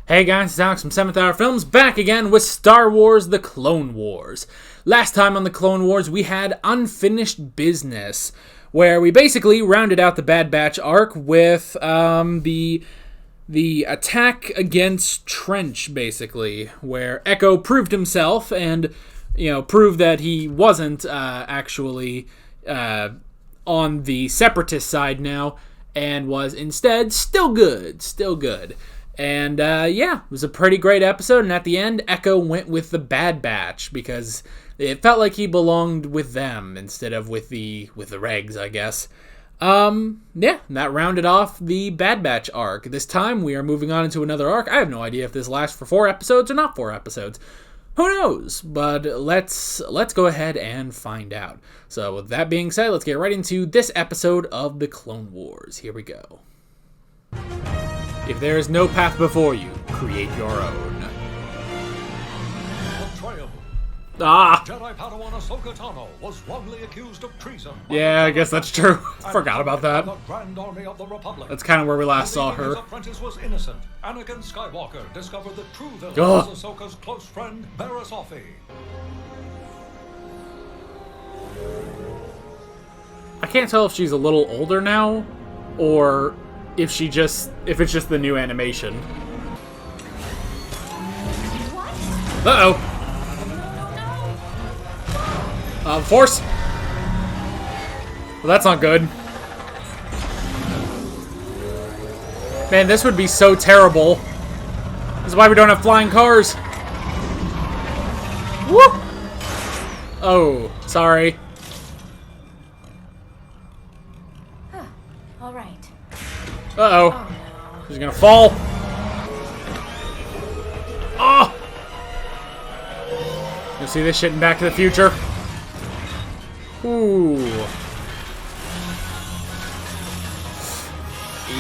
Hey guys, it's Alex from 7th Hour Films, back again with Star Wars The Clone Wars. Last time on The Clone Wars, we had Unfinished Business, where we basically rounded out the Bad Batch arc with the attack against Trench, basically, where Echo proved himself and, proved that he wasn't actually on the Separatist side now, and was instead still good. And, it was a pretty great episode, and at the end, Echo went with the Bad Batch, because it felt like he belonged with them, instead of with the regs, I guess. That rounded off the Bad Batch arc. This time, we are moving on into another arc. I have no idea if this lasts for 4 episodes or not 4 episodes. Who knows? But let's go ahead and find out. So, with that being said, let's get right into this episode of The Clone Wars. Here we go. If there is no path before you, create your own. Betrayal. Jedi Padawan Ahsoka Tano was wrongly accused of treason. Yeah, I guess that's true. Forgot about that. The Grand Army of the Republic. That's kind of where we last saw her. His apprentice was innocent. Anakin Skywalker discovered the true villain Ugh. was Ahsoka's close friend, Barriss Offee. I can't tell if she's a little older now, or if it's just the new animation. Uh-oh. Force? Well, that's not good. Man, this would be so terrible. This is why we don't have flying cars. Woo! Oh, sorry. All right. Uh-oh. Oh, no. She's gonna fall. Oh! You'll see this shit in Back to the Future. Ooh.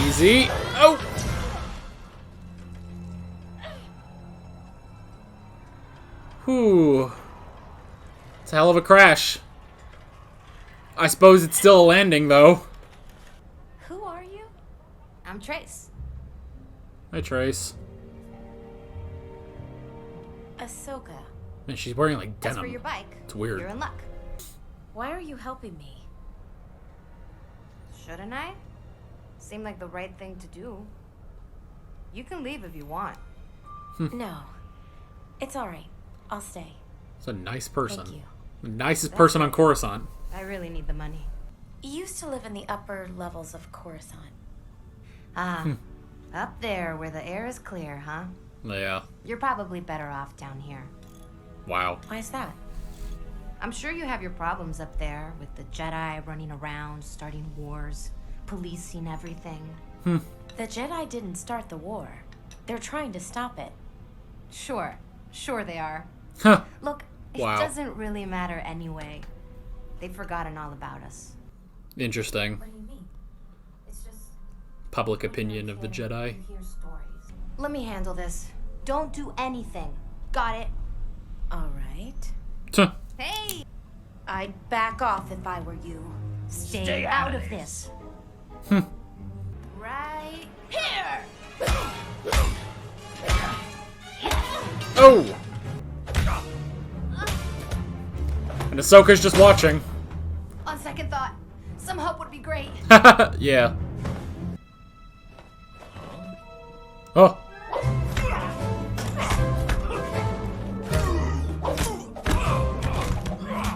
Easy. Oh! Ooh. It's a hell of a crash. I suppose it's still a landing, though. Who are you? I'm Trace. Hi, Trace. Ahsoka. Man, she's wearing, like, As denim. for your bike, It's weird. you're in luck. Why are you helping me? Shouldn't I? Seemed like the right thing to do. You can leave if you want. No. It's alright. I'll stay. It's a nice person. Thank you. The nicest person on Coruscant. I really need the money. You used to live in the upper levels of Coruscant. Up there where the air is clear, huh? Yeah. You're probably better off down here. Wow. Why is that? I'm sure you have your problems up there with the Jedi running around, starting wars, policing everything. The Jedi didn't start the war. They're trying to stop it. Sure they are. Huh. Look, it Wow. doesn't really matter anyway. They've forgotten all about us. Interesting. What do you mean? It's just Public opinion of the Jedi. hear stories. Let me handle this. Don't do anything. Got it? All right. Tuh. Hey! I'd back off if I were you. Stay out of this. Right here! Oh! And Ahsoka's just watching. On second thought, some help would be great. Yeah. Oh.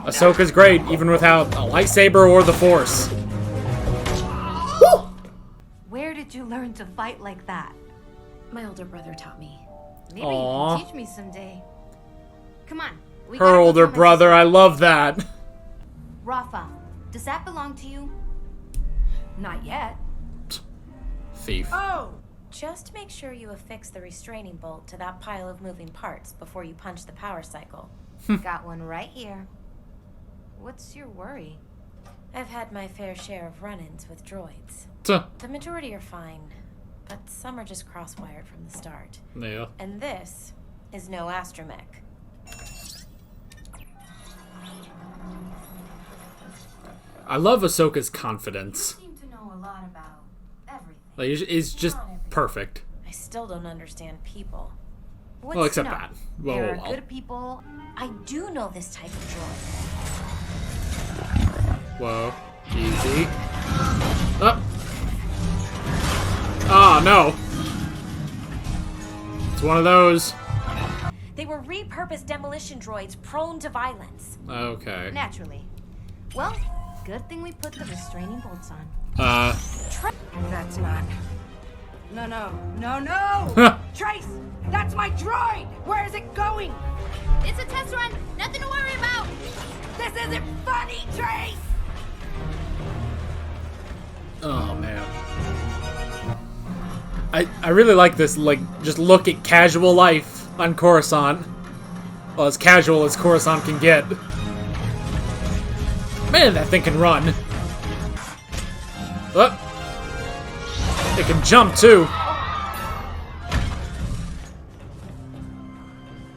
Ahsoka's great, even without a lightsaber or the Force. Woo! Where did you learn to fight like that? My older brother taught me. Maybe Aw. you can teach me someday. Come on. We Her gotta go older tell my brother, sister. I love that. Rafa, does that belong to you? Not yet. Thief. Oh! Just make sure you affix the restraining bolt to that pile of moving parts before you punch the power cycle. Got one right here. What's your worry? I've had my fair share of run-ins with droids. Tuh. The majority are fine, but some are just cross-wired from the start. Yeah. And this is no astromech. I love Ahsoka's confidence. You seem to know a lot about everything. Like, it's just perfect. I I still don't understand people. What's Well, except not? that. Whoa, There whoa, are whoa. good people. I do know this type of droid. Whoa. Easy. Oh. Oh, no. It's one of those. They were repurposed demolition droids prone to violence. Okay. Naturally. Well, good thing we put the restraining bolts on. That's not. No! Trace! That's my droid! Where is it going? It's a test run. Nothing to worry about. This isn't funny, Trace! Oh, man. I really like this, like, just look at casual life on Coruscant. Well, as casual as Coruscant can get. Man, that thing can run. Oh. It can jump, too.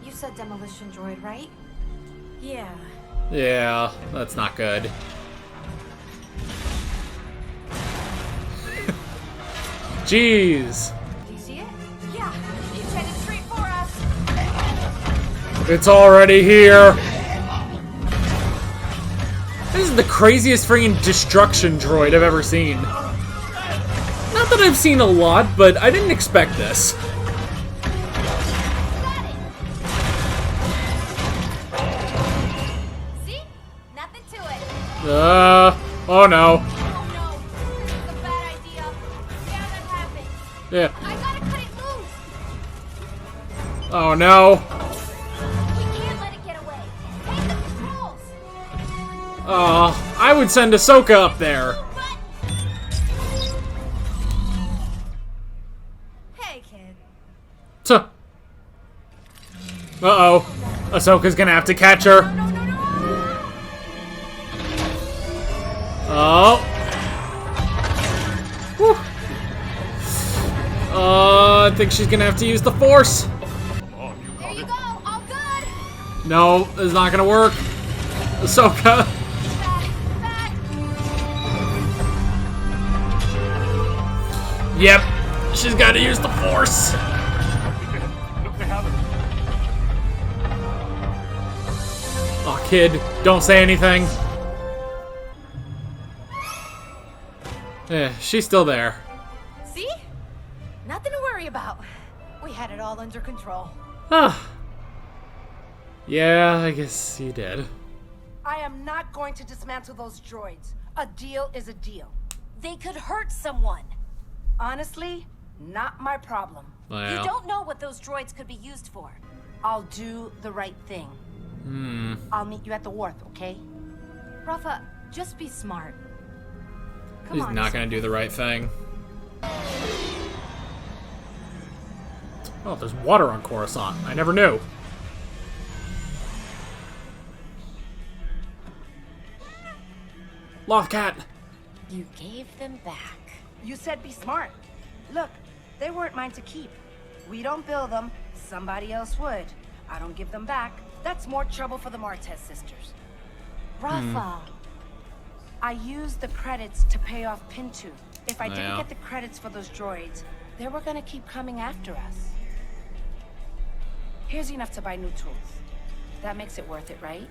You said demolition droid, right? Yeah. Yeah, that's not good. Jeez. Do you see it? Yeah, it's headed straight for us. It's already here. This is the craziest freaking destruction droid I've ever seen. Not that I've seen a lot, but I didn't expect this. See? Nothing to it. Oh no. Oh no. This is a bad idea. Yeah, that happened. Yeah. I gotta cut it loose. Oh no. We can't let it get away. Take the controls. I would send Ahsoka up there. But Hey, kid. Tuh. Uh-oh. Ahsoka's gonna have to catch her. No. Oh. Whew. I think she's gonna have to use the Force. there you go. All good. No, it's not gonna work. Ahsoka. Back. Yep. She's gotta use the Force. Look, they have it. Oh, kid, don't say anything. She's still there. See? Nothing to worry about. We had it all under control. Ah. Yeah, I guess you did. I am not going to dismantle those droids. A deal is a deal. They could hurt someone. Honestly, not my problem. Well, You don't know what those droids could be used for. I'll do the right thing. I'll meet you at the wharf, okay? Rafa, just be smart. Come he's on. not gonna do the right thing. Oh, there's water on Coruscant. I never knew. Lothcat. You gave them back. You said be smart. Look, they weren't mine to keep. We don't build them, somebody else would. I don't give them back. That's more trouble for the Martez sisters. Rafa. I used the credits to pay off Pintu. If I Yeah. didn't get the credits for those droids, they were gonna keep coming after us. Here's enough to buy new tools. That makes it worth it, right?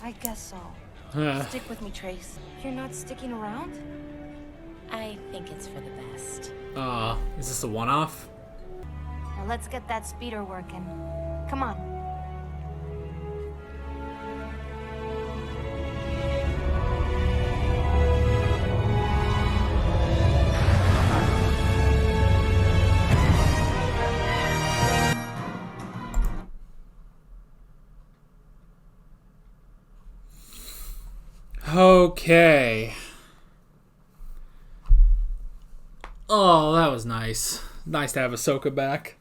I guess so. Stick with me, Trace. You're not sticking around? I think it's for the best. Is this a one-off? Now let's get that speeder working. Come on. Okay. Oh, that was nice. Nice to have Ahsoka back.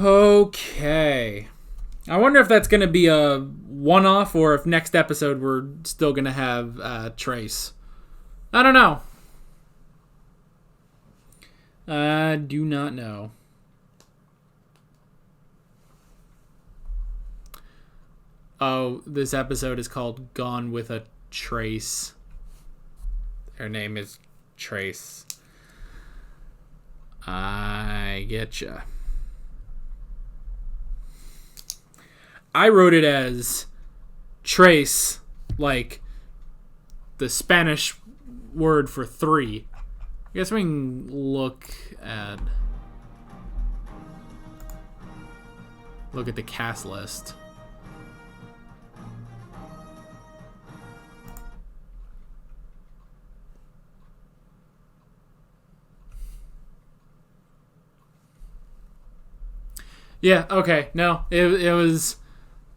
Okay. I wonder if that's going to be a one-off or if next episode we're still going to have Trace. I don't know. I do not know. Oh, this episode is called Gone with a Trace. Her name is Trace. I getcha. I wrote it as trace, like the Spanish word for 3. I guess we can look at the cast list. Yeah, okay. No, it was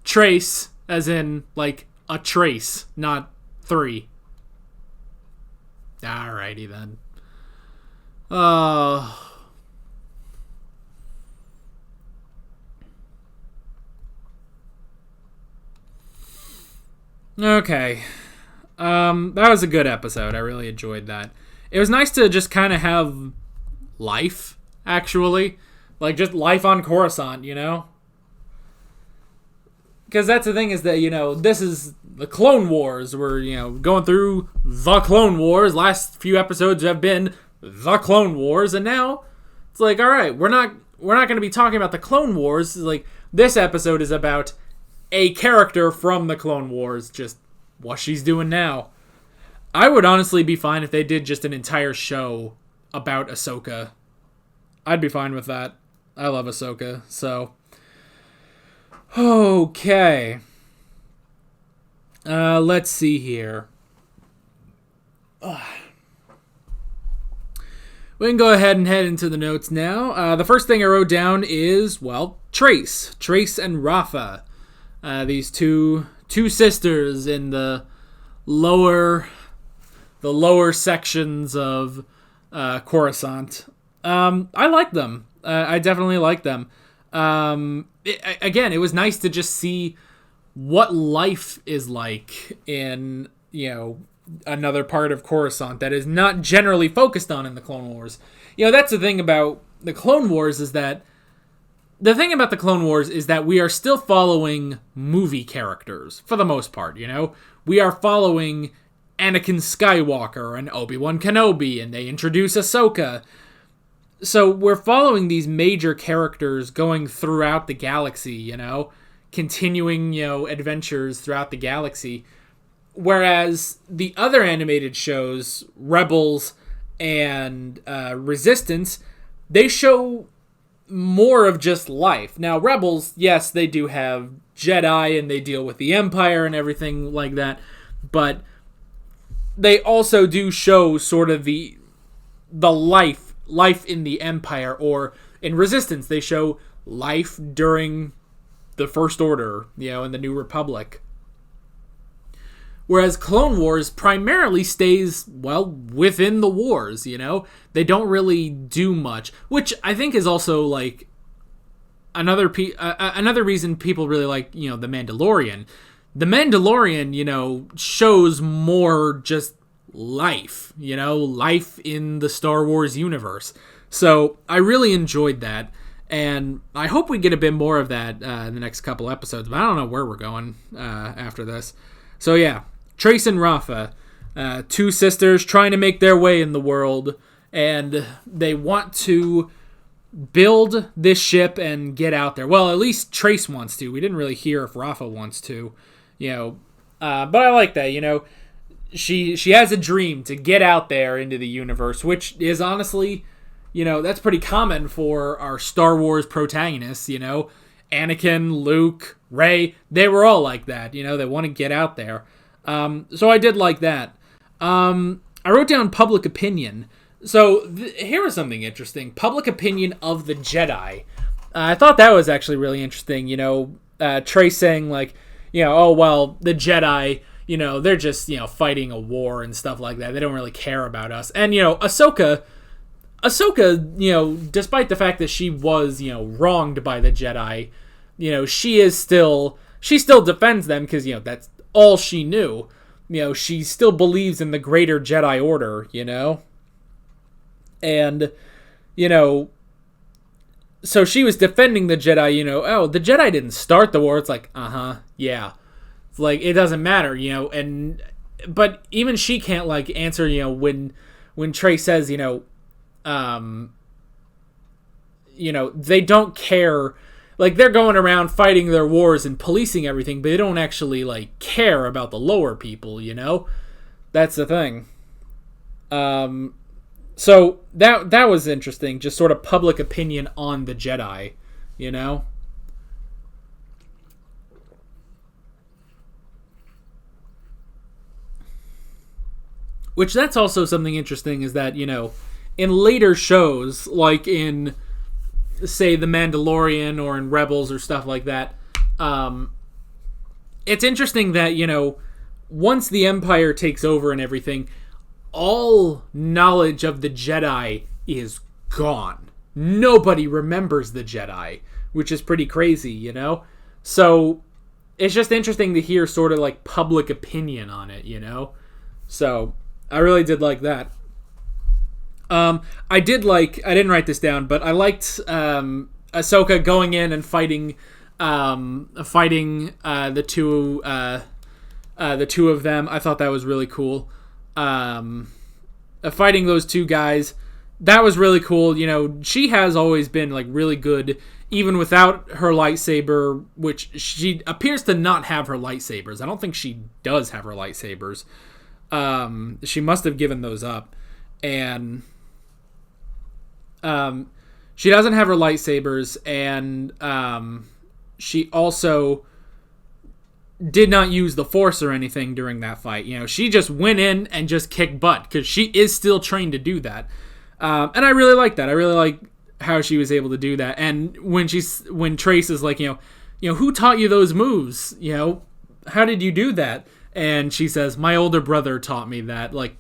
trace, as in, like, a trace, not 3. Alrighty, then. Okay. That was a good episode. I really enjoyed that. It was nice to just kind of have life, actually. Like, just life on Coruscant, you know? Because that's the thing is that, you know, this is the Clone Wars. We're, you know, going through the Clone Wars. Last few episodes have been the Clone Wars. And now it's like, all right, we're not going to be talking about the Clone Wars. It's like, this episode is about a character from the Clone Wars, just what she's doing now. I would honestly be fine if they did just an entire show about Ahsoka. I'd be fine with that. I love Ahsoka, so... Okay. Let's see here. We can go ahead and head into the notes now. The first thing I wrote down is, well, Trace. Trace and Rafa. These two sisters in the lower sections of Coruscant. I like them. I definitely like them. Again, it was nice to just see what life is like in, you know, another part of Coruscant that is not generally focused on in the Clone Wars. You know, that's the thing about the Clone Wars is that we are still following movie characters for the most part, you know? We are following Anakin Skywalker and Obi-Wan Kenobi, and they introduce Ahsoka. So we're following these major characters going throughout the galaxy, you know? Continuing, you know, adventures throughout the galaxy. Whereas the other animated shows, Rebels and Resistance, they show more of just life. Now, Rebels, yes, they do have Jedi and they deal with the Empire and everything like that, but they also do show sort of the life in the Empire, or in Resistance, they show life during the First Order, you know, in the New Republic. Whereas Clone Wars primarily stays, well, within the wars, you know? They don't really do much, which I think is also, like, another reason people really like, you know, The Mandalorian. The Mandalorian, you know, shows more just life, you know? Life in the Star Wars universe. So, I really enjoyed that, and I hope we get a bit more of that in the next couple episodes, but I don't know where we're going after this. So, yeah. Trace and Rafa, two sisters trying to make their way in the world, and they want to build this ship and get out there. Well, at least Trace wants to. We didn't really hear if Rafa wants to, you know. But I like that, you know. She has a dream to get out there into the universe, which is honestly, you know, that's pretty common for our Star Wars protagonists, you know. Anakin, Luke, Rey, they were all like that, you know. They want to get out there. So I did like that. I wrote down public opinion. So here is something interesting. Public opinion of the Jedi. I thought that was actually really interesting. You know, Trace saying like, you know, oh, well, the Jedi, you know, they're just, you know, fighting a war and stuff like that. They don't really care about us. And, you know, Ahsoka, you know, despite the fact that she was, you know, wronged by the Jedi, you know, she still defends them because, you know, that's all she knew. You know, she still believes in the greater Jedi Order, you know? And, you know, so she was defending the Jedi, you know, oh, the Jedi didn't start the war. It's like, yeah. It's like, it doesn't matter, you know, but even she can't, like, answer, you know, when Trey says, you know, they don't care. Like, they're going around fighting their wars and policing everything, but they don't actually, like, care about the lower people, That's the thing. So that was interesting, just sort of public opinion on the Jedi, Which that's also something interesting is that, in later shows, like in, say, The Mandalorian or in Rebels or stuff like that, it's interesting that, once the Empire takes over and everything, all knowledge of the Jedi is gone. Nobody remembers the Jedi, which is pretty crazy, So it's just interesting to hear sort of like public opinion on it, So I really did like that. I didn't write this down, but I liked Ahsoka going in and fighting the two of them. I thought that was really cool. Fighting those two guys, that was really cool. She has always been like really good, even without her lightsaber, which she appears to not have her lightsabers. I don't think she does have her lightsabers. She must have given those up, and she doesn't have her lightsabers, and she also did not use the Force or anything during that fight. She just went in and just kicked butt because she is still trained to do that, and I really like that. I really like how she was able to do that. And when Trace is like, who taught you those moves? How did you do that? And she says, my older brother taught me that. Like,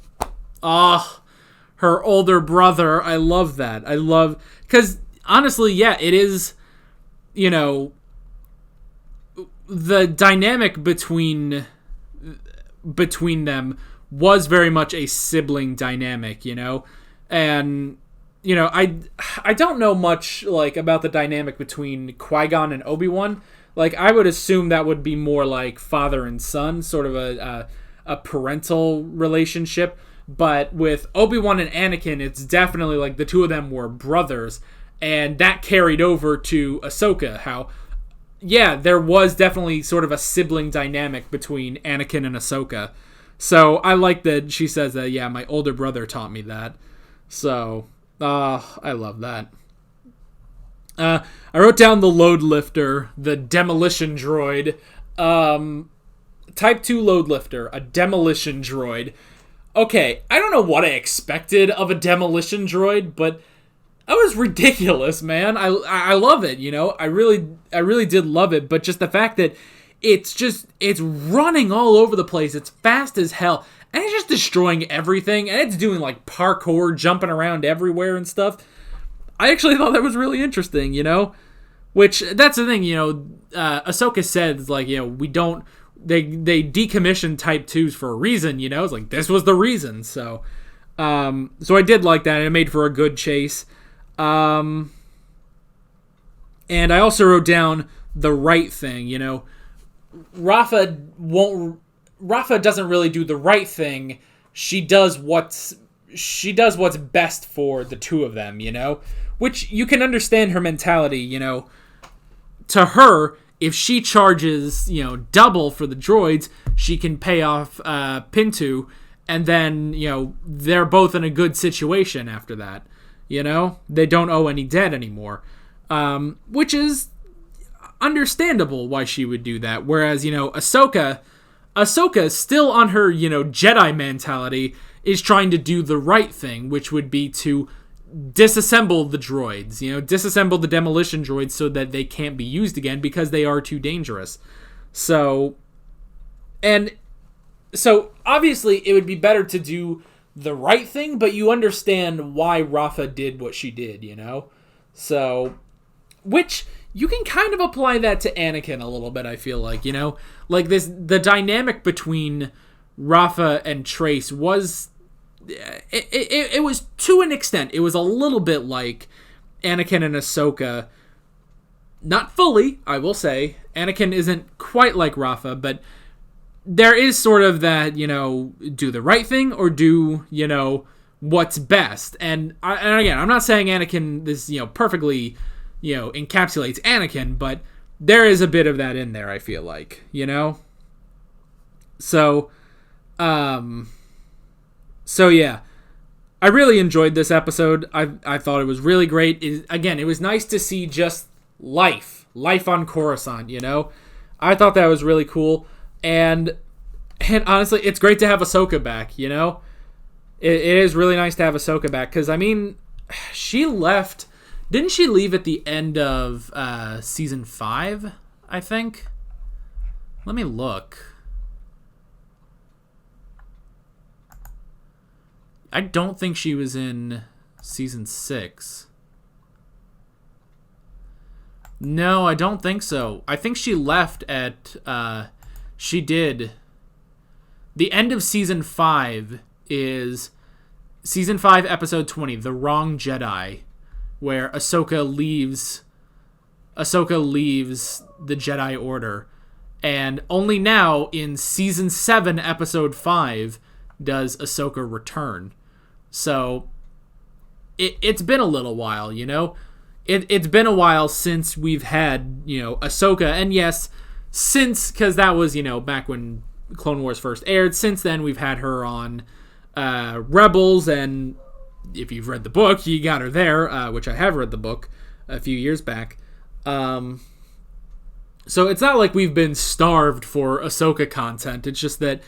her older brother. I love that. Because honestly, yeah, it is, the dynamic between them was very much a sibling dynamic, and, I don't know much, like, about the dynamic between Qui-Gon and Obi-Wan. Like, I would assume that would be more like father and son, sort of a parental relationship. But with Obi-Wan and Anakin, it's definitely like the two of them were brothers. And that carried over to Ahsoka. How, yeah, there was definitely sort of a sibling dynamic between Anakin and Ahsoka. So I like that she says that, yeah, my older brother taught me that. So, I love that. I wrote down the load lifter, the demolition droid. Type 2 load lifter, a demolition droid. Okay, I don't know what I expected of a demolition droid, but that was ridiculous, man. I love it, I really did love it, but just the fact that it's running all over the place. It's fast as hell, and it's just destroying everything, and it's doing like parkour, jumping around everywhere and stuff. I actually thought that was really interesting, which that's the thing, Ahsoka said, like, we don't, they decommissioned Type 2s for a reason, it's like, this was the reason. So I did like that, and it made for a good chase. And I also wrote down the right thing, Rafa doesn't really do the right thing. She does what's best for the two of them, which you can understand her mentality, to her, if she charges, double for the droids, she can pay off Pinto, and then, they're both in a good situation after that, they don't owe any debt anymore, which is understandable why she would do that, whereas, Ahsoka still on her, Jedi mentality is trying to do the right thing, which would be to disassemble the droids, disassemble the demolition droids so that they can't be used again because they are too dangerous. So obviously it would be better to do the right thing, but you understand why Rafa did what she did, So, which you can kind of apply that to Anakin a little bit, I feel like, like the dynamic between Rafa and Trace was, it was to an extent, it was a little bit like Anakin and Ahsoka, not fully, I will say. Anakin isn't quite like Rafa, but there is sort of that, do the right thing or do, what's best. And again, I'm not saying Anakin this, perfectly, encapsulates Anakin, but there is a bit of that in there, I feel like, So, yeah, I really enjoyed this episode. I thought it was really great. It was nice to see just life on Coruscant, I thought that was really cool. And honestly, it's great to have Ahsoka back, It is really nice to have Ahsoka back, because, she left... Didn't she leave at the end of season 5, I think? Let me look. I don't think she was in season 6. No, I don't think so. I think she left at... she did. The end of season 5 is season 5, episode 20, The Wrong Jedi, where Ahsoka leaves the Jedi Order. And only now, in season 7, episode 5, does Ahsoka return. So, it's been a little while, It's been a while since we've had, Ahsoka. And yes, because that was, back when Clone Wars first aired. Since then, we've had her on Rebels, and if you've read the book, you got her there, which I have read the book a few years back. So it's not like we've been starved for Ahsoka content. It's just that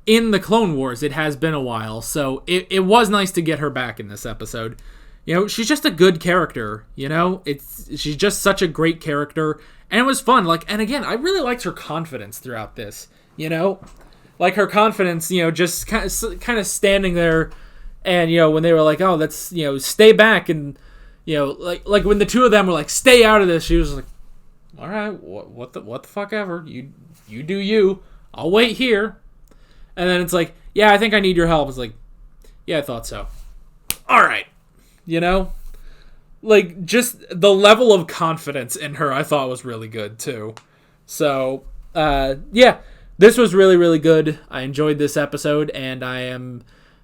in the Clone Wars, it has been a while. So it was nice to get her back in this episode. She's just a good character, she's just such a great character, and it was fun. And again, I really liked her confidence throughout this, like her confidence, just kind of standing there, and when they were like, oh, let's stay back, and like when the two of them were like, stay out of this, she was like, all right, what the fuck ever, you do you, I'll wait here. And then it's like, yeah, I think I need your help. It's like, yeah, I thought so. All right. Just the level of confidence in her, I thought was really good too. So, yeah, this was really, really good. I enjoyed this episode, and I am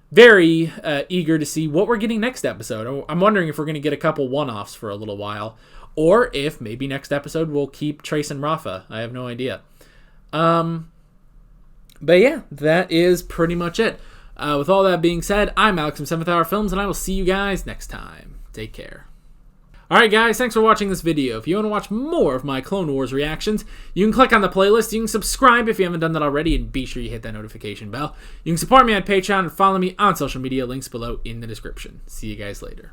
very eager to see what we're getting next episode. I'm wondering if we're going to get a couple one-offs for a little while, or if maybe next episode we'll keep Trace and Rafa. I have no idea. But yeah, that is pretty much it. With all that being said, I'm Alex from 7th Hour Films, and I will see you guys next time. Take care. Alright guys, thanks for watching this video. If you want to watch more of my Clone Wars reactions, you can click on the playlist, you can subscribe if you haven't done that already, and be sure you hit that notification bell. You can support me on Patreon and follow me on social media, links below in the description. See you guys later.